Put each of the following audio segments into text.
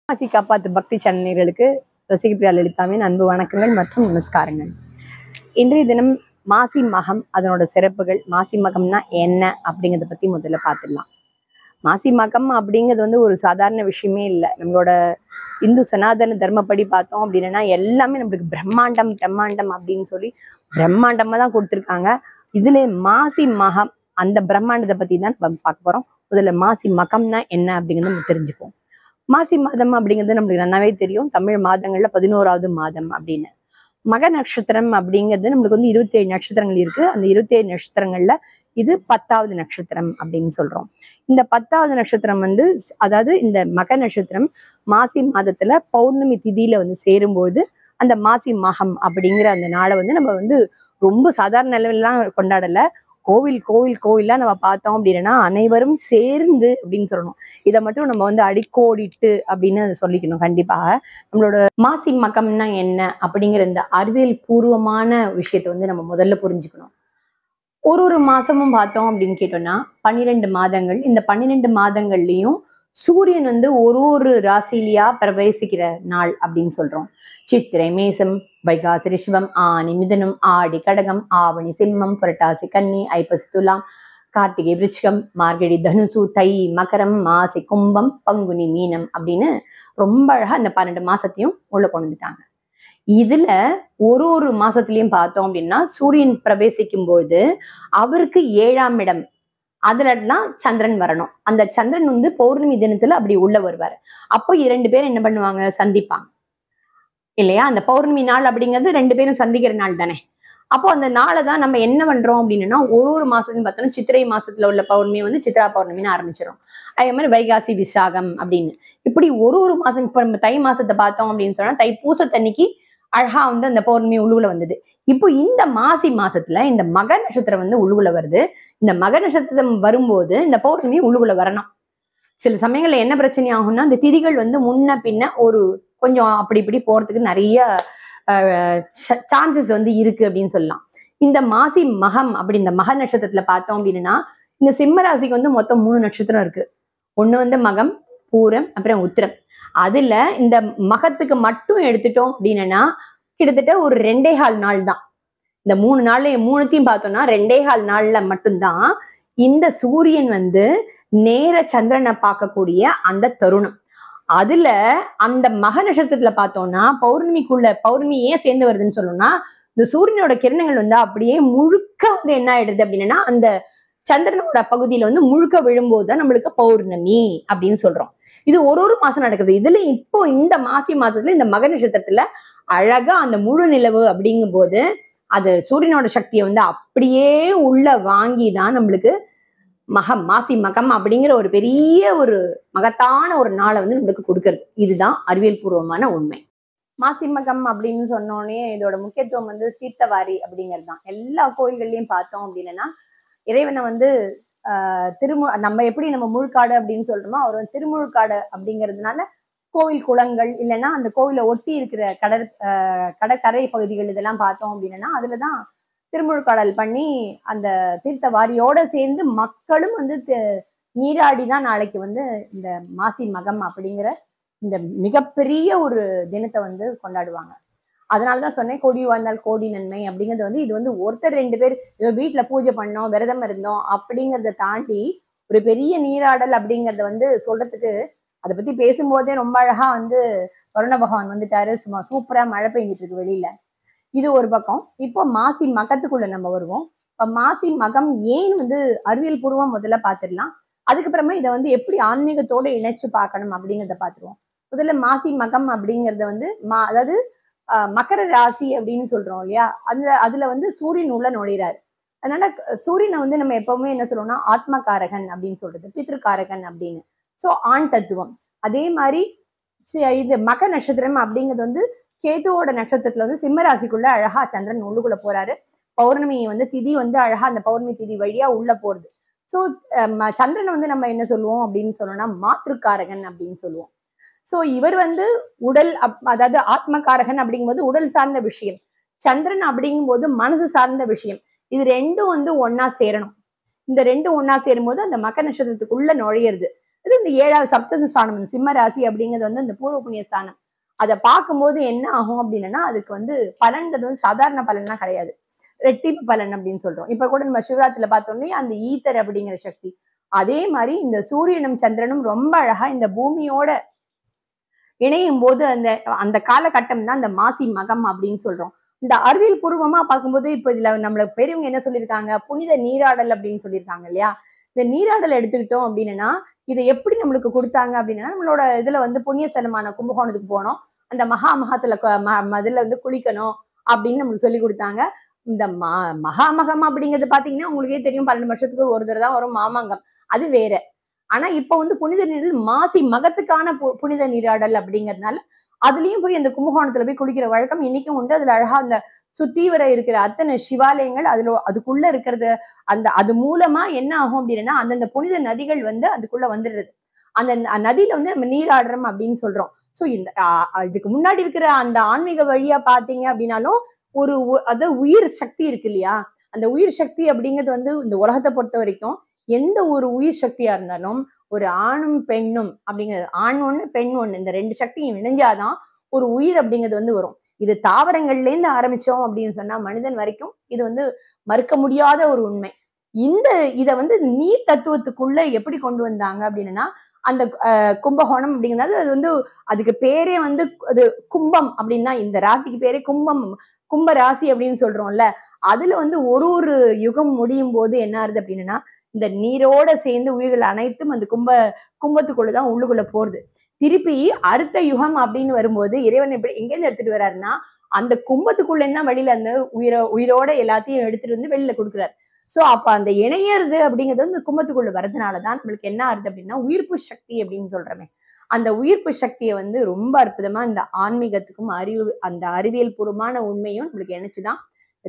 ஆட்சி காப்பாத்து பக்தி சேனல்களுக்கு ரசிகப்பிரியா லலிதாவின் அன்பு வணக்கங்கள் மற்றும் நமஸ்காரங்கள். இன்றைய தினம் மாசி மகம், அதனோட சிறப்புகள், மாசி மகம்னா என்ன அப்படிங்கிறத பத்தி முதல்ல பார்த்துடலாம். மாசி மகம் அப்படிங்கிறது ஒரு சாதாரண விஷயமே இல்லை. நம்மளோட இந்து சனாதன தர்மப்படி பார்த்தோம் அப்படின்னா எல்லாமே நம்மளுக்கு பிரம்மாண்டம் பிரம்மாண்டம் அப்படின்னு சொல்லி பிரம்மாண்டமா தான் கொடுத்துருக்காங்க. இதுல மாசி மகம் அந்த பிரம்மாண்டத்தை பத்தி தான் நம்ம பார்க்க போறோம். முதல்ல மாசி மகம்னா என்ன அப்படிங்கிறத நம்ம தெரிஞ்சுப்போம். மாசி மாதம் அப்படிங்கிறது நம்மளுக்கு நல்லாவே தெரியும். தமிழ் மாதங்கள்ல 11வது மாதம் அப்படின்னு. மக நட்சத்திரம் அப்படிங்கிறது நம்மளுக்கு 27 நட்சத்திரங்கள் இருக்கு. அந்த 27 நட்சத்திரங்கள்ல இது 10வது நட்சத்திரம் அப்படின்னு சொல்றோம். இந்த 10வது நட்சத்திரம் அதாவது இந்த மக நட்சத்திரம் மாசி மாதத்துல பௌர்ணமி திதியில சேரும்போது அந்த மாசி மகம் அப்படிங்கிற அந்த நாளை நம்ம ரொம்ப சாதாரண நிலையிலாம் கொண்டாடல. கோவிலா நம்ம பார்த்தோம் அப்படின்னா அனைவரும் சேர்ந்து அப்படின்னு சொல்லணும். இதை மட்டும் நம்ம அடிக்கோடிட்டு அப்படின்னு சொல்லிக்கணும். கண்டிப்பாக நம்மளோட மாசி மகம்னா என்ன அப்படிங்கிற இந்த அறிவியல் பூர்வமான விஷயத்தை நம்ம முதல்ல புரிஞ்சுக்கணும். ஒரு மாசமும் பார்த்தோம் அப்படின்னு கேட்டோம்னா 12 மாதங்கள். இந்த 12 மாதங்கள்லயும் சூரியன் ஒரு ராசிலியா பிரவேசிக்கிற நாள் அப்படின்னு சொல்றோம். சித்திரை மேசம், வைகாசி ரிஷபம், ஆனி மிதுனம், ஆடி கடகம், ஆவணி சிம்மம், புரட்டாசி கன்னி, ஐப்பசி துலாம், கார்த்திகை விருச்சிகம், மார்கழி தனுசு, தை மகரம், மாசி கும்பம், பங்குனி மீனம் அப்படின்னு ரொம்ப அழகா இந்த 12 மாசத்தையும் உள்ள கொண்டு வந்துட்டாங்க. இதுல ஒரு மாசத்துலயும் பார்த்தோம் அப்படின்னா சூரியன் பிரவேசிக்கும் போது அவருக்கு 7ஆம் இடம், அதுலதான் சந்திரன் வரணும். அந்த சந்திரன் பௌர்ணமி தினத்துல அப்படி உள்ள வருவாரு. அப்போ 2 பேரும் என்ன பண்ணுவாங்க, சந்திப்பாங்க இல்லையா? அந்த பௌர்ணமி நாள் அப்படிங்கிறது 2 பேரும் சந்திக்கிற நாள் தானே. அப்போ அந்த நாளை தான் நம்ம என்ன பண்றோம் அப்படின்னா ஒரு மாசத்துன்னு பார்த்தோம்னா சித்திரை மாசத்துல உள்ள பௌர்ணமி சித்ரா பௌர்ணமின்னு ஆரம்பிச்சிடும். அதே மாதிரி வைகாசி விசாகம் அப்படின்னு இப்படி ஒரு மாசம். இப்ப நம்ம தை மாசத்தை பார்த்தோம் அப்படின்னு சொன்னா தைப்பூசத்தன்னைக்கு அழகா அந்த பௌர்ணமி உள்ளுக்குள்ள வந்தது. இப்போ இந்த மாசி மாசத்துல இந்த மக நட்சத்திரம் உள்ளுக்குள்ள வருது. இந்த மக நட்சத்திரம் வரும்போது இந்த பௌர்ணமி உள்ளுக்குள்ள வரணும். சில சமயங்கள்ல என்ன பிரச்சனை ஆகும்னா இந்த திதிகள் முன்ன பின்ன கொஞ்சம் அப்படி இப்படி போறதுக்கு நிறைய சான்சஸ் இருக்கு அப்படின்னு சொல்லலாம். இந்த மாசி மகம் அப்படி இந்த மக நட்சத்திரத்துல பார்த்தோம் அப்படின்னா இந்த சிம்ம ராசிக்கு மொத்தம் 3 நட்சத்திரம் இருக்கு. ஒண்ணு மகம், பூரம், அப்புறம் உத்திரம். அதுல இந்த மகத்துக்கு மட்டும் எடுத்துட்டோம் அப்படின்னா கிட்டத்தட்ட ஒரு 2.25 நாள் தான். இந்த 3 நாள்ல 3த்தையும் பார்த்தோம்னா 2.25 நாள்ல மட்டும்தான் இந்த சூரியன் நேர சந்திரனை பார்க்கக்கூடிய அந்த தருணம். அதுல அந்த மக நட்சத்திரத்துல பார்த்தோம்னா பௌர்ணமி ஏன் சேர்ந்து வருதுன்னு சொல்லணும்னா இந்த சூரியனோட கிரணங்கள் அப்படியே முழுக்க என்ன ஆயிடுது அப்படின்னா அந்த சந்திரனோட பகுதியில முழுக்க விழும்போதுதான் நம்மளுக்கு பௌர்ணமி அப்படின்னு சொல்றோம். இது ஒரு மாசம் நடக்குது. இதுல இப்போ இந்த மாசி மாதத்துல இந்த மக நட்சத்திரத்துல அழகா அந்த முழு நிலவு அப்படிங்கும் போது அது சூரியனோட சக்தியை அப்படியே உள்ள வாங்கிதான் நம்மளுக்கு மாசி மகம் அப்படிங்கிற ஒரு பெரிய ஒரு மகத்தான ஒரு நாளை நம்மளுக்கு கொடுக்கறது. இதுதான் அறிவியல் பூர்வமான உண்மை. மாசி மகம் அப்படின்னு சொன்னோடனே இதோட முக்கியத்துவம் தீர்த்தவாரி அப்படிங்கிறது தான். எல்லா கோயில்கள்லயும் பார்த்தோம் அப்படின்னா இறைவனை நம்ம எப்படி நம்ம முழுக்காடு அப்படின்னு சொல்றோமோ அவர் திருமுழுக்காடு அப்படிங்கிறதுனால கோவில் குளங்கள் இல்லைன்னா அந்த கோவிலை ஒட்டி இருக்கிற கடற்கரை பகுதிகள் இதெல்லாம் பார்த்தோம் அப்படின்னா அதுலதான் திருமுழுக்காடல் பண்ணி அந்த தீர்த்த வாரியோட சேர்ந்து மக்களும் நீராடிதான் நாளைக்கு இந்த மாசி மகம் அப்படிங்கிற இந்த மிகப்பெரிய ஒரு தினத்தை கொண்டாடுவாங்க. அதனாலதான் சொன்னேன் கோடி வாழ்ந்தால் கோடி நன்மை அப்படிங்கிறது இது ஒருத்தர் 2 பேர் ஏதோ வீட்டுல பூஜை பண்ணோம் விரதம் இருந்தோம் அப்படிங்கிறத தாண்டி ஒரு பெரிய நீராடல் அப்படிங்கறத சொல்றதுக்கு அதை பத்தி பேசும்போதே ரொம்ப அழகா வருண பகவான் வந்துட்டாரு. சும்மா சூப்பரா மழை பெய்ஞ்சிட்டு இருக்கு வெளியில. இது ஒரு பக்கம். இப்போ மாசி மகத்துக்குள்ள நம்ம வருவோம். இப்ப மாசி மகம் ஏன் அறிவியல் பூர்வம் முதல்ல பாத்துடலாம். அதுக்கப்புறமா இதை எப்படி ஆன்மீகத்தோட இணைச்சு பார்க்கணும் அப்படிங்கிறத பாத்துருவோம். முதல்ல மாசி மகம் அப்படிங்கறத அதாவது மகர ராசி அப்படின்னு சொல்றோம் இல்லையா? அதுல சூரியன் உள்ள நுழையிறாரு. அதனால சூரியனை நம்ம எப்பவுமே என்ன சொல்றோம்னா ஆத்மகாரகன் அப்படின்னு சொல்றது, பித்ருக்காரகன் அப்படின்னு. சோ ஆண் தத்துவம். அதே மாதிரி இது மக நட்சத்திரம் அப்படிங்கிறது கேதுவோட நட்சத்திரத்துல சிம்ம ராசிக்குள்ள அழகா சந்திரன் உள்ளுக்குள்ள போறாரு. பௌர்ணமி திதி அழகா அந்த பௌர்ணமி திதி வழியா உள்ள போறது. சோ சந்திரன் நம்ம என்ன சொல்லுவோம் அப்படின்னு சொன்னோம்னா மாத்ருக்காரகன் அப்படின்னு சொல்லுவோம். சோ இவர் உடல் அதாவது ஆத்மகாரகன் அப்படிங்கும்போது உடல் சார்ந்த விஷயம். சந்திரன் அப்படிங்கும்போது மனசு சார்ந்த விஷயம். இது ரெண்டும் ஒன்னா சேரணும். இந்த ரெண்டும் ஒன்னா சேரும் போது அந்த மக நட்சத்திரத்துக்குள்ள நுழையிறது. இது இந்த 7வது சப்தச ஸ்தானம், சிம்ம ராசி அப்படிங்கிறது வந்து இந்த பூர்வ புண்ணிய ஸ்தானம். அதை பார்க்கும்போது என்ன ஆகும் அப்படின்னா அதுக்கு வந்து பலன்றது வந்து சாதாரண பலன்லாம் கிடையாது, ரெட்டிப்பு பலன் அப்படின்னு சொல்றோம். இப்ப கூட நம்ம சிவராத்திரில பார்த்தோன்னே அந்த ஈத்தர் அப்படிங்கிற சக்தி, அதே மாதிரி இந்த சூரியனும் சந்திரனும் ரொம்ப அழகா இந்த பூமியோட இணையும் போது அந்த அந்த காலகட்டம் தான் இந்த மாசி மகம் அப்படின்னு சொல்றோம். இந்த அறிவியல் பூர்வமா பார்க்கும்போது இப்ப இதுல நம்மளுக்கு பெரியவங்க என்ன சொல்லியிருக்காங்க, புனித நீராடல் அப்படின்னு சொல்லியிருக்காங்க இல்லையா. இந்த நீராடல் எடுத்துக்கிட்டோம் அப்படின்னா இதை எப்படி நம்மளுக்கு கொடுத்தாங்க அப்படின்னா, நம்மளோட இதுல வந்து புண்ணிய ஸ்தலமான கும்பகோணத்துக்கு போனோம், அந்த மகாமகத்துல இதுல வந்து குளிக்கணும் அப்படின்னு நம்மளுக்கு சொல்லி கொடுத்தாங்க. இந்த மகாமகம் அப்படிங்கிறது பாத்தீங்கன்னா உங்களுக்கே தெரியும், 12 வருஷத்துக்கு ஒரு தடவை தான் வரும் மாமங்கம், அது வேற. ஆனா இப்ப வந்து புனித நீரில் மாசி மகத்துக்கான புனித நீராடல் அப்படிங்கிறதுனால அதுலயும் போய் அந்த கும்பகோணத்துல போய் குளிக்கிற வழக்கம் இன்னைக்கும் உண்டு. அதுல அழகா அந்த சுத்தி வர இருக்கிற அத்தனை சிவாலயங்கள் அதுக்குள்ள இருக்கிறது, அந்த அது மூலமா என்ன ஆகும் அப்படின்னா அந்தந்த புனித நதிகள் வந்து அதுக்குள்ள வந்துடுறது. அந்த நதியில வந்து நம்ம நீராடுறோம் அப்படின்னு சொல்றோம். சோ இந்த இதுக்கு முன்னாடி இருக்கிற அந்த ஆன்மீக வழியா பாத்தீங்க அப்படின்னாலும் ஒரு அது உயிர் சக்தி இருக்கு இல்லையா. அந்த உயிர் சக்தி அப்படிங்கிறது வந்து இந்த உலகத்தை பொறுத்த வரைக்கும் எந்த ஒரு உயிர் சக்தியா இருந்தாலும் ஒரு ஆணும் பெண்ணும் அப்படிங்கிறது, ஆண் ஒண்ணு பெண் ஒண்ணு, இந்த 2 சக்தியும் இணைஞ்சாதான் ஒரு உயிர் அப்படிங்கிறது வந்து வரும். இது தாவரங்கள்ல இருந்து ஆரம்பிச்சோம் அப்படின்னு சொன்னா மனிதன் வரைக்கும் இது வந்து மறுக்க முடியாத ஒரு உண்மை. இத வந்து நீர் தத்துவத்துக்குள்ள எப்படி கொண்டு வந்தாங்க அப்படின்னா அந்த கும்பகோணம் அப்படிங்கிறது அது வந்து அதுக்கு பேரே வந்து அது கும்பம் அப்படின்னா, இந்த ராசிக்கு பேரே கும்பம், கும்ப ராசி அப்படின்னு சொல்றோம்ல. அதுல வந்து ஒரு ஒரு யுகம் முடியும் போது என்ன ஆகுது அப்படின்னா இந்த நீரோட சேர்ந்து உயிர்கள் அனைத்தும் அந்த கும்பத்துக்குள்ளதான் உள்ளுக்குள்ள போறது. திருப்பி அடுத்த யுகம் அப்படின்னு வரும்போது இறைவன் எங்கேருந்து எடுத்துட்டு வர்றாருன்னா அந்த கும்பத்துக்குள்ள என்ன வழியில அந்த உயிரோட எல்லாத்தையும் எடுத்துட்டு வந்து வெளியில கொடுக்குறாரு. சோ அப்ப அந்த இணையறது அப்படிங்கிறது வந்து கும்பத்துக்குள்ள வர்றதுனாலதான் நம்மளுக்கு என்ன ஆகுது அப்படின்னா உயிர்ப்பு சக்தி அப்படின்னு சொல்றோமே, அந்த உயிர்ப்பு சக்தியை வந்து ரொம்ப அற்புதமா இந்த ஆன்மீகத்துக்கும் அந்த அறிவியல் பூர்வமான உண்மையும் நம்மளுக்கு இணைச்சுதான்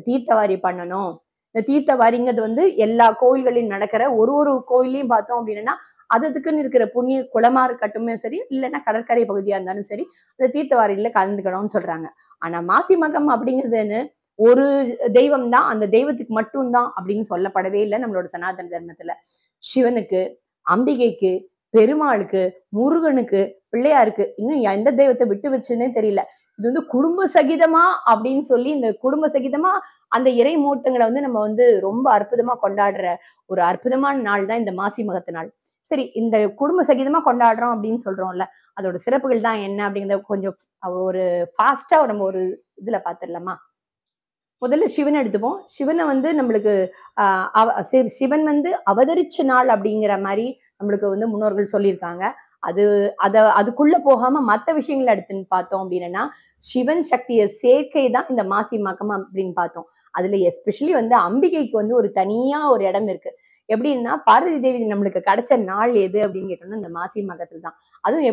தீர்த்தவாரி பண்ணணும். இந்த தீர்த்தவாரிங்கிறது வந்து எல்லா கோயில்களிலும் நடக்கிற ஒரு கோயிலையும் பார்த்தோம் அப்படின்னா அதுக்குன்னு இருக்கிற புண்ணிய குளமா இருக்கட்டுமே சரி, இல்லைன்னா கடற்கரை பகுதியா இருந்தாலும் சரி, அந்த தீர்த்தவாரியில கலந்துக்கணும்னு சொல்றாங்க. ஆனா மாசி மகம் அப்படிங்கிறது ஒரு தெய்வம் தான், அந்த தெய்வத்துக்கு மட்டும்தான் அப்படின்னு சொல்லப்படவே இல்லை நம்மளோட சனாதன தர்மத்துல. சிவனுக்கு, அம்பிகைக்கு, பெருமாளுக்கு, முருகனுக்கு, பிள்ளையாருக்கு, இன்னும் எந்த தெய்வத்தை விட்டு வச்சுன்னே தெரியல. இது வந்து குடும்ப சகிதமா அப்படின்னு சொல்லி இந்த குடும்ப சகிதமா அந்த இறை மூர்த்தங்களை வந்து நம்ம வந்து ரொம்ப அற்புதமா கொண்டாடுற ஒரு அற்புதமான நாள் தான் இந்த மாசி மகத்து நாள். சரி, இந்த குடும்ப சகிதமா கொண்டாடுறோம் அப்படின்னு சொல்றோம்ல, அதோட சிறப்புகள் தான் என்ன அப்படிங்கிறத கொஞ்சம் ஒரு ஃபாஸ்டா நம்ம ஒரு இதுல பாத்துடலாமா. முதல்ல சிவன் எடுத்துப்போம். சிவனை வந்து நம்மளுக்கு சிவன் வந்து அவதரிச்ச நாள் அப்படிங்கிற மாதிரி நம்மளுக்கு வந்து முன்னோர்கள் சொல்லியிருக்காங்க. அதுக்குள்ள போகாம மற்ற விஷயங்களை எடுத்துன்னு பார்த்தோம் அப்படின்னா சிவன் சக்திய சேர்க்கை தான் இந்த மாசி மகம் அப்படின்னு பார்த்தோம். அதுல எஸ்பெஷலி வந்து அம்பிகைக்கு வந்து ஒரு தனியா ஒரு இடம் இருக்கு. எப்படின்னா பார்வதி தேவி நம்மளுக்கு கிடைச்ச நாள் எது அப்படின்னு கேட்டோம்னா இந்த மாசி மகத்துல தான். அதுவும்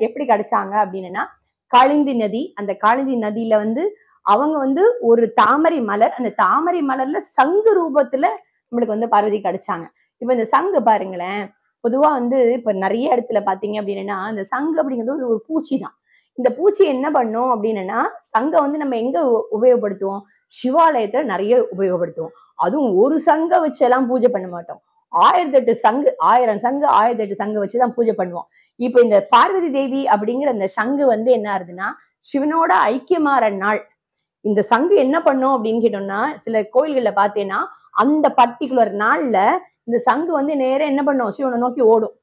எப்படி கிடைச்சாங்க அப்படின்னா காளிந்தி நதி, அந்த காளிந்தி நதியில வந்து அவங்க வந்து ஒரு தாமரை மலர், அந்த தாமரை மலர்ல சங்கு ரூபத்துல நம்மளுக்கு வந்து பார்வதி கிடைச்சாங்க. இப்ப இந்த சங்கு பாருங்களேன், பொதுவா வந்து இப்ப நிறைய இடத்துல பாத்தீங்க அப்படின்னா இந்த சங்கு அப்படிங்கிறது ஒரு பூச்சி தான். இந்த பூச்சி என்ன பண்ணும் அப்படின்னா சங்க வந்து நம்ம எங்க உபயோகப்படுத்துவோம், சிவாலயத்துல நிறைய உபயோகப்படுத்துவோம். அதுவும் ஒரு சங்க வச்சு எல்லாம் பூஜை பண்ண மாட்டோம். 1008 சங்கு, 1000 சங்கு, 1008 சங்கு வச்சுதான் பூஜை பண்ணுவோம். இப்ப இந்த பார்வதி தேவி அப்படிங்கிற அந்த சங்கு வந்து என்ன ஆகுதுன்னா சிவனோட ஐக்கியமாற நாள். இந்த சங்கு என்ன பண்ணும் அப்படின்னு கேட்டோம்னா சில கோயில்கள்ல பாத்தீங்கன்னா அந்த பர்டிகுலர் நாள்ல இந்த சங்கு வந்து நேரம் என்ன பண்ணும், சிவனை நோக்கி ஓடும்.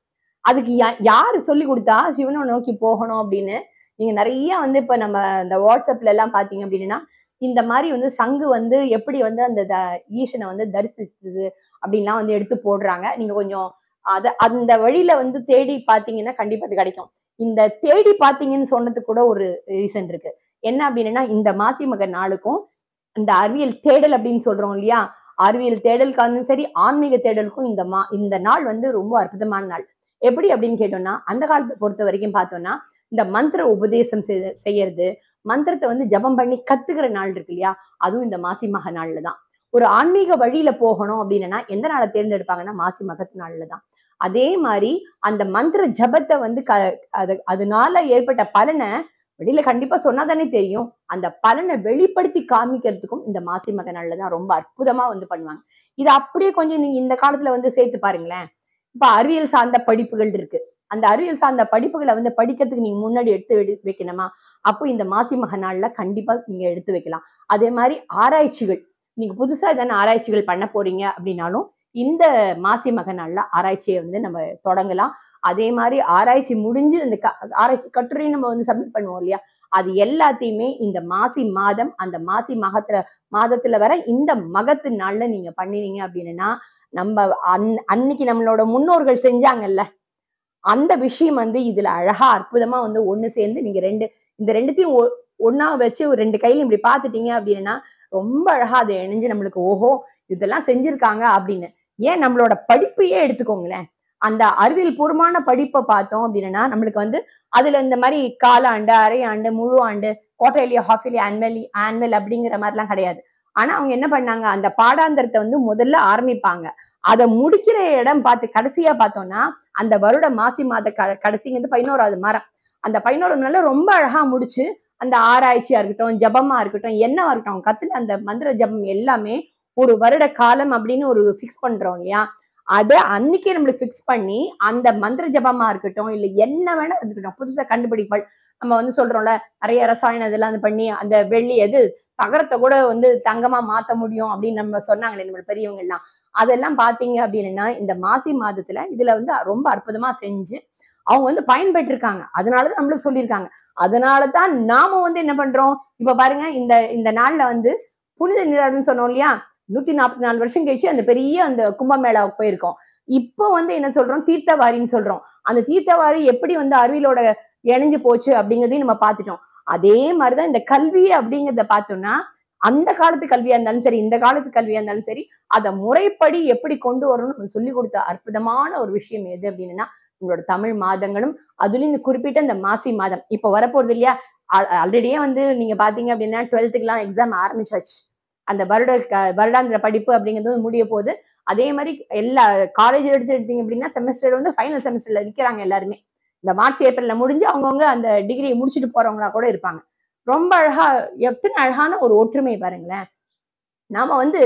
அதுக்கு யாரு சொல்லி கொடுத்தா சிவனை நோக்கி போகணும் அப்படின்னு நீங்க நிறைய வந்து இப்ப நம்ம இந்த வாட்ஸ்அப்ல எல்லாம் பாத்தீங்க அப்படின்னா இந்த மாதிரி வந்து சங்கு வந்து எப்படி வந்து அந்த ஈசனை வந்து தரிசித்தது அப்படின்லாம் வந்து எடுத்து போடுறாங்க. நீங்க கொஞ்சம் அந்த வழியில வந்து தேடி பாத்தீங்கன்னா கண்டிப்பா அது கிடைக்கும். இந்த தேடி பாத்தீங்கன்னு சொன்னதுக்கு கூட ஒரு ரீசன் இருக்கு. என்ன அப்படின்னா இந்த மாசி மக நாளுக்கும் இந்த அறிவியல் தேடல் அப்படின்னு சொல்றோம் இல்லையா, அறிவியல் தேடலுக்காகவும் சரி ஆன்மீக தேடலுக்கும் இந்த நாள் வந்து ரொம்ப அற்புதமான நாள். எப்படி அப்படின்னு கேட்டோம்னா அந்த காலத்தை பொறுத்த வரைக்கும் பார்த்தோம்னா இந்த மந்திர உபதேசம் செய்யறது, மந்திரத்தை வந்து ஜபம் பண்ணி கத்துக்கிற நாள் இருக்கு இல்லையா, அதுவும் இந்த மாசி மக நாள்ல தான். ஒரு ஆன்மீக வழியில போகணும் அப்படின்னா எந்த நாளை தேர்ந்தெடுப்பாங்கன்னா மாசி மகத்து நாள்ல தான். அதே மாதிரி அந்த மந்திர ஜபத்தை வந்து அதனால ஏற்பட்ட பலனை வெளியில கண்டிப்பா சொன்னாதானே தெரியும். அந்த பலனை வெளிப்படுத்தி காமிக்கிறதுக்கும் இந்த மாசி மக நாள்ல தான் ரொம்ப அற்புதமா வந்து பண்ணுவாங்க. இது அப்படியே கொஞ்சம் நீங்க இந்த காலத்துல வந்து சேர்த்து பாருங்களேன். இப்ப அறிவியல் சார்ந்த படிப்புகள் இருக்கு. அந்த அறிவியல் சார்ந்த படிப்புகளை வந்து படிக்கிறதுக்கு நீங்க முன்னாடி எடுத்து வைக்கணுமா, அப்போ இந்த மாசி மக நாள்ல கண்டிப்பா நீங்க எடுத்து வைக்கலாம். அதே மாதிரி ஆராய்ச்சிகள், நீங்க புதுசா எதனா ஆராய்ச்சிகள் பண்ண போறீங்க அப்படின்னாலும் இந்த மாசி மக நாள்ல ஆராய்ச்சியை வந்து நம்ம தொடங்கலாம். அதே மாதிரி ஆராய்ச்சி முடிஞ்சு இந்த ஆராய்ச்சி கட்டுரையும் நம்ம வந்து சப்மிட் பண்ணுவோம் இல்லையா, அது எல்லாத்தையுமே இந்த மாசி மாதம், அந்த மாசி மாதத்துல வர இந்த மகத்து நாள்ல நீங்க பண்ணினீங்க அப்படின்னா, நம்ம அன்னைக்கு நம்மளோட முன்னோர்கள் செஞ்சாங்கல்ல, அந்த விஷயம் வந்து இதுல அழகா அற்புதமா வந்து ஒண்ணு சேர்ந்து நீங்க இந்த ரெண்டுத்தையும் ஒண்ணா வச்சு ஒரு 2 கையில இப்படி பாத்துட்டீங்க அப்படின்னா ரொம்ப அழகா அதை இணைஞ்சு நம்மளுக்கு ஓஹோ இதெல்லாம் செஞ்சிருக்காங்க அப்படின்னு. ஏன் நம்மளோட படிப்பையே எடுத்துக்கோங்களேன், அந்த அறிவியல் பூர்வமான படிப்பை பார்த்தோம் அப்படின்னா நம்மளுக்கு வந்து அதுல இந்த மாதிரி காலாண்டு, அரை ஆண்டு, முழு ஆண்டு, குவார்டர்லி, ஹாஃப்லி, ஆனுவல் அப்படிங்கிற மாதிரி எல்லாம் கிடையாது. ஆனா அவங்க என்ன பண்ணாங்க, அந்த பாடாந்திரத்தை வந்து முதல்ல ஆரம்பிப்பாங்க, அதை முடிக்கிற இடம் பார்த்து கடைசியா பார்த்தோம்னா அந்த வருட மாசி மாத கடைசிங்கிறது 11வது மரம். அந்த 11வது நாள்ல ரொம்ப அழகா முடிச்சு அந்த ஆராய்ச்சியா இருக்கட்டும், ஜபமா இருக்கட்டும், என்னவா இருக்கட்டும், கத்துல அந்த மந்திர ஜபம் எல்லாமே ஒரு வருட காலம் அப்படின்னு ஒரு ஃபிக்ஸ் பண்றோம் இல்லையா, அத அன்னைக்கே நம்மளுக்கு ஃபிக்ஸ் பண்ணி அந்த மந்திர ஜபமா இருக்கட்டும், இல்ல என்ன வேணா இருக்கட்டும், புதுசா கண்டுபிடிப்புகள் நம்ம வந்து சொல்றோம்ல, நிறைய ரசாயனம் இதெல்லாம் பண்ணி அந்த வெள்ளி எது தகரத்தை கூட வந்து தங்கமா மாத்த முடியும் அப்படின்னு நம்ம சொன்னாங்களே நம்ம பெரியவங்க எல்லாம், அதெல்லாம் பாத்தீங்க அப்படின்னா இந்த மாசி மாதத்துல இதுல வந்து ரொம்ப அற்புதமா செஞ்சு அவங்க வந்து பயன்பெற்றிருக்காங்க. அதனாலதான் நம்மளுக்கு சொல்லியிருக்காங்க. அதனாலதான் நாம வந்து என்ன பண்றோம், இப்ப பாருங்க இந்த இந்த நாள்ல வந்து புனித நீராடல்னு சொன்னோம் இல்லையா, 144 வருஷம் கழிச்சு அந்த பெரிய அந்த கும்பமேளாவுக்கு போயிருக்கோம். இப்போ வந்து என்ன சொல்றோம், தீர்த்தவாரின்னு சொல்றோம். அந்த தீர்த்தவாரி எப்படி வந்து அறிவியலோட இணைஞ்சு போச்சு அப்படிங்கிறதையும் நம்ம பார்த்துட்டோம். அதே மாதிரிதான் இந்த கல்வி அப்படிங்கிறத பார்த்தோம்னா அந்த காலத்து கல்வியா இருந்தாலும் சரி, இந்த காலத்து கல்வியா இருந்தாலும் சரி, அதை முறைப்படி எப்படி கொண்டு வரணும்னு சொல்லி கொடுத்த அற்புதமான ஒரு விஷயம் எது அப்படின்னா உங்களோட தமிழ் மாதங்களும், அதுலயும் இந்த குறிப்பிட்ட இந்த மாசி மாதம் இப்ப வரப்போறது இல்லையா, ஆல்ரெடியே வந்து நீங்க பாத்தீங்க அப்படின்னா 12th எக்ஸாம் ஆரம்பிச்சாச்சு. அந்த வருடாந்திர படிப்பு அப்படிங்கிறது முடிய போகுது. அதே மாதிரி எல்லா காலேஜ் எடுத்தீங்க அப்படின்னா செமஸ்டர் வந்து ஃபைனல் செமஸ்டர்ல நிக்கிறாங்க எல்லாருமே. இந்த மார்ச் ஏப்ரல்ல முடிஞ்சு அவங்கவுங்க அந்த டிகிரியை முடிச்சுட்டு போறவங்களா கூட இருப்பாங்க. ரொம்ப அழகா, எத்தனை அழகான ஒரு ஒற்றுமை பாருங்களேன். நாம வந்து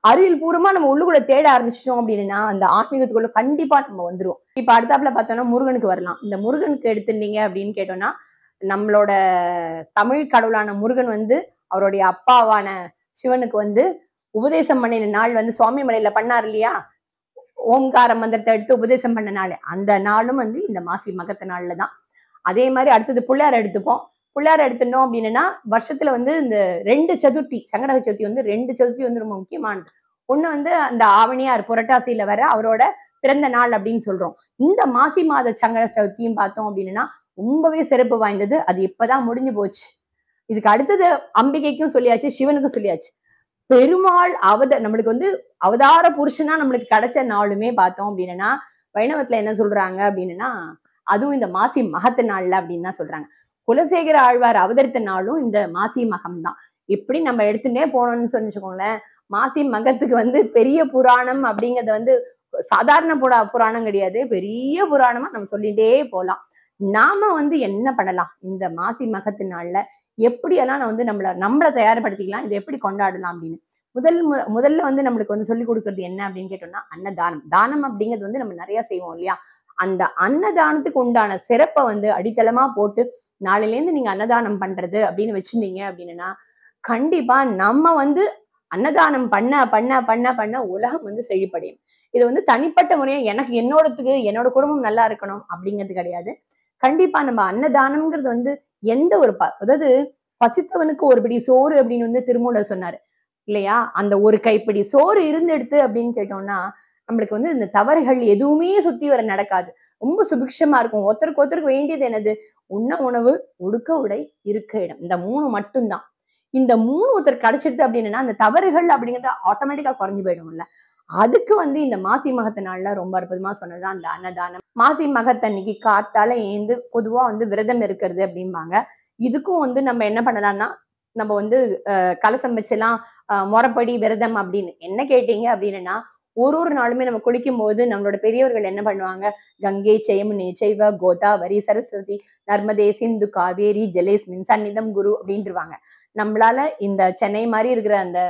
அறிவியல் பூர்வமா நம்ம உள்ளுக்குள்ள தேட ஆரம்பிச்சிட்டோம் அப்படின்னா அந்த ஆன்மீகத்துக்குள்ள கண்டிப்பா நம்ம வந்துருவோம். இப்ப அடுத்தாப்புல பார்த்தோம்னா முருகனுக்கு வரலாம். இந்த முருகனுக்கு எடுத்துட்டீங்க அப்படின்னு கேட்டோம்னா நம்மளோட தமிழ் கடவுளான முருகன் வந்து அவருடைய அப்பாவான சிவனுக்கு வந்து உபதேசம் பண்ணின நாள் வந்து சுவாமி மலையில பண்ணார் இல்லையா, ஓம்கார மந்திரத்தை எடுத்து உபதேசம் பண்ண நாள், அந்த நாளும் வந்து இந்த மாசி மகத்த நாள்ல தான். அதே மாதிரி அடுத்தது பிள்ளையார் எடுத்துப்போம். பிள்ளையார் எடுத்துட்டோம் அப்படின்னா வருஷத்துல வந்து இந்த 2 சதுர்த்தி, சங்கடக சதுர்த்தி வந்து 2 சதுர்த்தி வந்து ரொம்ப முக்கியமானது. ஒண்ணு வந்து அந்த ஆவணியார் புரட்டாசியில வர அவரோட பிறந்த நாள் அப்படின்னு சொல்றோம். இந்த மாசி மாத சங்கட சதுர்த்தியும் பார்த்தோம் அப்படின்னா ரொம்பவே சிறப்பு வாய்ந்தது. அது இப்பதான் முடிஞ்சு போச்சு. இதுக்கு அடுத்தது அம்பிகைக்கும் சொல்லியாச்சு, சிவனுக்கும் சொல்லியாச்சு. பெருமாள் நம்மளுக்கு வந்து அவதார புருஷனா நம்மளுக்கு கிடைச்ச நாளுமே பார்த்தோம் அப்படின்னா வைணவத்துல என்ன சொல்றாங்க அப்படின்னா அதுவும் இந்த மாசி மகத்து நாள்ல அப்படின்னு தான் சொல்றாங்க. குலசேகர ஆழ்வார் அவதரித்த நாளும் இந்த மாசி மகம் தான். இப்படி நம்ம எடுத்துட்டே போனோம்னு சொல்லிச்சுக்கோங்களேன், மாசி மகத்துக்கு வந்து பெரிய புராணம் அப்படிங்கறது வந்து சாதாரண புராணம் கிடையாது, பெரிய புராணமா நம்ம சொல்லிட்டே போலாம். நாம வந்து என்ன பண்ணலாம் இந்த மாசி மகத்து நாள்ல, எப்படியெல்லாம் நான் வந்து நம்மளை தயார்படுத்திக்கலாம், இதை எப்படி கொண்டாடலாம் அப்படின்னு முதல்ல வந்து நம்மளுக்கு வந்து சொல்லி கொடுக்கறது என்ன அப்படின்னு கேட்டோம்னா அன்னதானம். தானம் அப்படிங்கிறது வந்து நம்ம நிறைய செய்வோம் இல்லையா, அந்த அன்னதானத்துக்கு உண்டான சிறப்பை வந்து அடித்தளமா போட்டு நாளையில இருந்து நீங்க அன்னதானம் பண்றது அப்படின்னு வச்சிருந்தீங்க அப்படின்னா கண்டிப்பா நம்ம வந்து அன்னதானம் பண்ண பண்ண பண்ண பண்ண உலகம் வந்து செழிப்படையும். இது வந்து தனிப்பட்ட முறையா எனக்கு என்னோட குடும்பம் நல்லா இருக்கணும் அப்படிங்கிறது கிடையாது. கண்டிப்பா நம்ம அன்னதானம்ங்கிறது வந்து எந்த ஒரு அதாவது பசித்தவனுக்கு ஒரு பிடி சோறு அப்படின்னு வந்து திருமூலர் சொன்னாரு இல்லையா, அந்த ஒரு கைப்பிடி சோறு இருந்தெடுத்து அப்படின்னு கேட்டோம்னா நம்மளுக்கு வந்து இந்த தவறுகள் எதுவுமே சுத்தி வர நடக்காது. ரொம்ப சுபிக்ஷமா இருக்கும். ஒருத்தருக்கு வேண்டியது என்னது, உண்ண உணவு, உடுக்க உடை, இருக்க இடம், இந்த 3 மட்டும்தான். இந்த 3 ஒருத்தர் கிடைச்சிடுது அப்படின்னா அந்த தவறுகள் அப்படிங்கிறது ஆட்டோமேட்டிக்கா குறைஞ்சு போயிடும்ல. அதுக்கு வந்து இந்த மாசி மகத்து நாள்ல ரொம்ப அற்புதமா சொன்னதுதான் அந்த அன்னதானம். மாசி மகத்தன்னைக்கு காத்தால ஏந்து பொதுவா வந்து விரதம் இருக்கிறது அப்படிம்பாங்க. இதுக்கும் வந்து நம்ம என்ன பண்ணலாம்னா நம்ம வந்து கலசம் வச்செல்லாம் முறைப்படி விரதம் அப்படின்னு என்ன கேட்டீங்க அப்படின்னா ஒரு நாளுமே நம்ம குளிக்கும் போது நம்மளோட பெரியவர்கள் என்ன பண்ணுவாங்க, கங்கை செயமுனே செய்வ கோதாவரி சரஸ்வதி நர்மதே சிந்து காவேரி ஜலேஸ்மின் சந்நிதம் குரு அப்படின்ட்டுருவாங்க. நம்மளால இந்த சென்னை மாதிரி இருக்கிற அந்த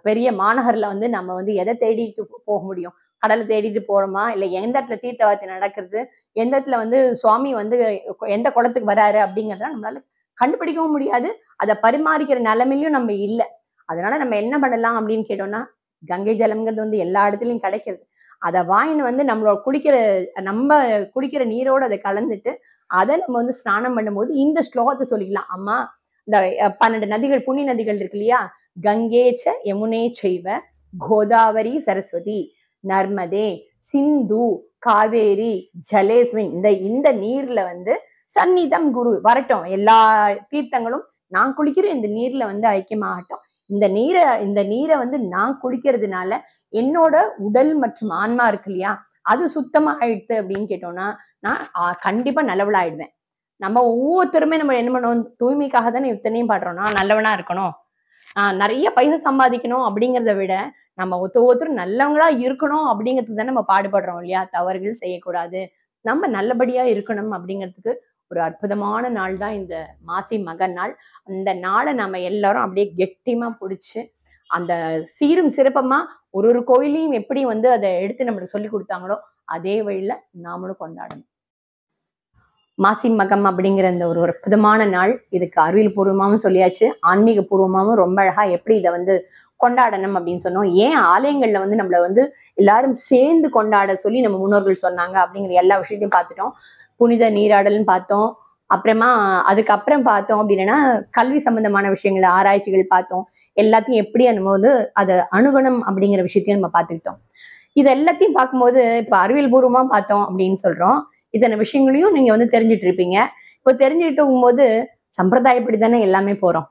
பெரிய மாநகர்ல வந்து நம்ம வந்து எதை தேடிட்டு போக முடியும், கடலை தேடிட்டு போறோமா, இல்ல எந்த இடத்துல தீர்த்தவாத்தி நடக்கிறது, எந்த இடத்துல வந்து சுவாமி வந்து எந்த குளத்துக்கு வராரு அப்படிங்கறத நம்மளால கண்டுபிடிக்கவும் முடியாது. அதை பரிமாறிக்கிற நிலைமையிலும் நம்ம இல்ல. அதனால நம்ம என்ன பண்ணலாம் அப்படின்னு கேட்டோம்னா, கங்கை ஜலம்ங்கிறது வந்து எல்லா இடத்துலயும் கிடைக்கிறது. அதை வாங்கின்னு வந்து நம்ம குடிக்கிற நீரோட அதை கலந்துட்டு அதை நம்ம வந்து ஸ்நானம் பண்ணும்போது இந்த ஸ்லோகத்தை சொல்லிக்கலாம். அம்மா, இந்த 12 நதிகள், புண்ணிய நதிகள் இருக்கு இல்லையா, கங்கேச்ச யமுனே செய்வ கோதாவரி சரஸ்வதி நர்மதே சிந்து காவேரி ஜலேஸ்மின், இந்த நீர்ல வந்து சந்நிதம் குரு வரட்டும், எல்லா தீர்த்தங்களும் நான் குளிக்கிற இந்த நீர்ல வந்து ஐக்கியமாகட்டும். இந்த நீரை வந்து நான் குளிக்கிறதுனால என்னோட உடல் மற்றும் ஆன்மா இருக்கு இல்லையா, அது சுத்தமா ஆயிடுத்து அப்படின்னு கேட்டோம்னா நான் கண்டிப்பா நல்லவளாயிடுவேன். நம்ம ஒவ்வொருத்தருமே நம்ம என்ன பண்ணுவோம், தூய்மைக்காக தானே இத்தனையும் பாடுறோம். நான் நல்லவனா இருக்கணும், நிறைய பைசா சம்பாதிக்கணும் அப்படிங்கிறத விட நம்ம ஒருத்தரும் நல்லவங்களா இருக்கணும் அப்படிங்கிறதுக்கு தான் நம்ம பாடுபடுறோம் இல்லையா. தவறுகள் செய்யக்கூடாது, நம்ம நல்லபடியா இருக்கணும் அப்படிங்கிறதுக்கு ஒரு அற்புதமான நாள் தான் இந்த மாசி மக நாள். அந்த நாளை நம்ம எல்லாரும் அப்படியே கெட்டியமா பிடிச்சு, அந்த சீரும் சிறப்பமா ஒரு கோயிலையும் எப்படி வந்து அதை எடுத்து நம்மளுக்கு சொல்லி கொடுத்தாங்களோ அதே வழியில நாமளும் கொண்டாடணும். மாசி மகம் அப்படிங்கிற இந்த ஒரு அற்புதமான நாள், இதுக்கு அறிவியல் பூர்வமாகவும் சொல்லியாச்சு, ஆன்மீக பூர்வமாகவும் ரொம்ப அழகா எப்படி இதை வந்து கொண்டாடணும் அப்படின்னு சொன்னோம். ஏன் ஆலயங்கள்ல வந்து நம்மள வந்து எல்லாரும் சேர்ந்து கொண்டாட சொல்லி நம்ம முன்னோர்கள் சொன்னாங்க அப்படிங்கிற எல்லா விஷயத்தையும் பார்த்துட்டோம். புனித நீராடல்னு பார்த்தோம். அப்புறமா அதுக்கப்புறம் பார்த்தோம் அப்படின்னா கல்வி சம்பந்தமான விஷயங்கள், ஆராய்ச்சிகள் பார்த்தோம். எல்லாத்தையும் எப்படி நம்ம வந்து அதை அணுகணும் அப்படிங்கிற விஷயத்தையும் நம்ம பார்த்துக்கிட்டோம். இது எல்லாத்தையும் பார்க்கும்போது இப்ப அறிவியல் பூர்வமா பார்த்தோம் அப்படின்னு சொல்றோம். இத்தனை விஷயங்களையும் நீங்க வந்து தெரிஞ்சுட்டு இருப்பீங்க. இப்போ தெரிஞ்சுக்கிட்டும் போது சம்பிரதாயப்படி தானே எல்லாமே போறோம்.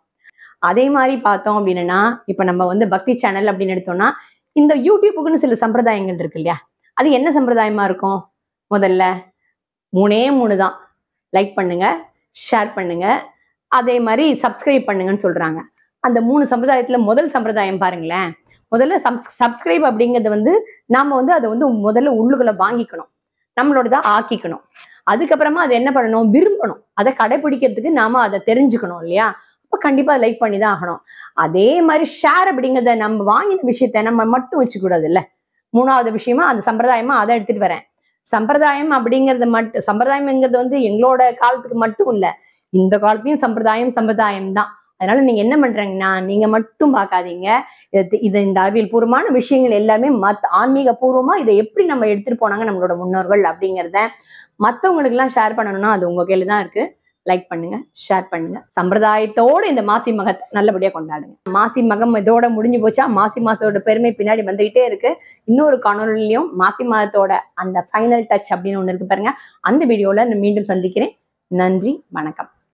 அதே மாதிரி பார்த்தோம் அப்படின்னா இப்ப நம்ம வந்து பக்தி சேனல் அப்படின்னு எடுத்தோம்னா இந்த யூடியூபுக்குன்னு சில சம்பிரதாயங்கள் இருக்கு இல்லையா. அது என்ன சம்பிரதாயமா இருக்கும்? முதல்ல 3 தான். லைக் பண்ணுங்க, ஷேர் பண்ணுங்க, அதே மாதிரி சப்ஸ்கிரைப் பண்ணுங்கன்னு சொல்றாங்க. அந்த 3 சம்பிரதாயத்துல முதல் சம்பிரதாயம் பாருங்களேன். முதல்ல சப்ஸ்கிரைப் அப்படிங்கிறது வந்து நாம வந்து அதை வந்து முதல்ல உள்ளுக்குள்ள வாங்கிக்கணும், நம்மளோடதான் ஆக்கிக்கணும். அதுக்கப்புறமா அதை என்ன பண்ணணும், விரும்பணும். அதை கடைபிடிக்கிறதுக்கு நாம அதை தெரிஞ்சுக்கணும் இல்லையா. அப்ப கண்டிப்பா லைக் பண்ணி தான் ஆகணும். அதே மாதிரி ஷேர் அப்படிங்கிறத நம்ம வாங்கின விஷயத்த நம்ம மட்டும் வச்சுக்கூடாது இல்ல. 3வது விஷயமா அந்த சம்பிரதாயமா அதை எடுத்துட்டு வரேன். சம்பிரதாயம் சம்பிரதாயம்ங்கிறது வந்து எங்களோட காலத்துக்கு மட்டும் இல்ல, இந்த காலத்தையும் சம்பிரதாயம் தான். அதனால நீங்க என்ன பண்றீங்கன்னா, நீங்க மட்டும் பார்க்காதீங்க, இது இந்த அறிவியல் பூர்வமான விஷயங்கள் எல்லாமே ஆன்மீக பூர்வமா இதை எப்படி நம்ம எடுத்துட்டு போனாங்க நம்மளோட முன்னோர்கள் அப்படிங்கிறத மற்றவங்களுக்கு எல்லாம் ஷேர் பண்ணணும்னா அது உங்க கையில தான் இருக்கு. லைக் பண்ணுங்க, ஷேர் பண்ணுங்க. சம்பிரதாயத்தோட இந்த மாசி மகத்தை நல்லபடியா கொண்டாடுங்க. மாசி மகம் இதோட முடிஞ்சு போச்சா? மாசி மாசத்தோட பெருமை பின்னாடி வந்துகிட்டே இருக்கு. இன்னொரு காணொலியிலையும் மாசி மாதத்தோட அந்த ஃபைனல் டச் அப்படின்னு ஒண்ணு இருக்கு பாருங்க, அந்த வீடியோல நான் மீண்டும் சந்திக்கிறேன். நன்றி, வணக்கம்.